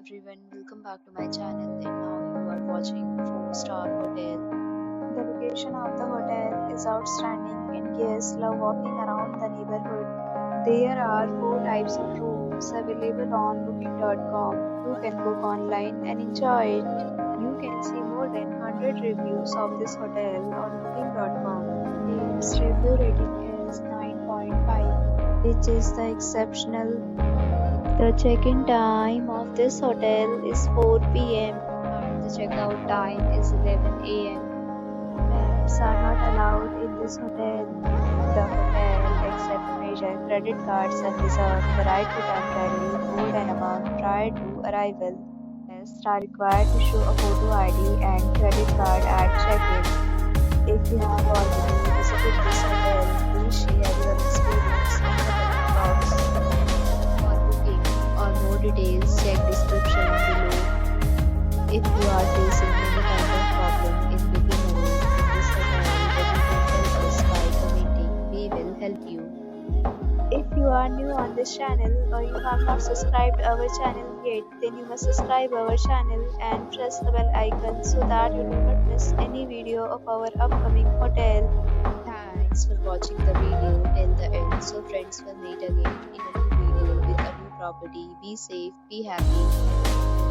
everyone, welcome back to my channel and now you are watching 4-star hotel. The location of the hotel is outstanding and guests love walking around the neighborhood. There are 4 types of rooms available on booking.com. You can book online and enjoy it. You can see more than 100 reviews of this hotel on booking.com. Its review rating is 9.5, which is the exceptional. The check-in time of this hotel is 4 p.m. and the checkout time is 11 a.m. Pets are not allowed in this hotel. The hotel accepts major credit cards and reserves the right to temporarily hold an amount prior to arrival. Guests are required to show a photo ID and credit card at check-in. If you have already visited this hotel, please share your experience in the comment box. For booking or more details, check description below. If you are facing any kind of problem in booking a room in this hotel, then you can help us by commenting. We will help you. If you are new on this channel or you have not subscribed our channel yet, then you must subscribe our channel and press the bell icon so that you do not miss any video of our upcoming hotel. Thanks for watching the video till the end. So friends, will meet again in a new video with a new property. Be safe, be happy.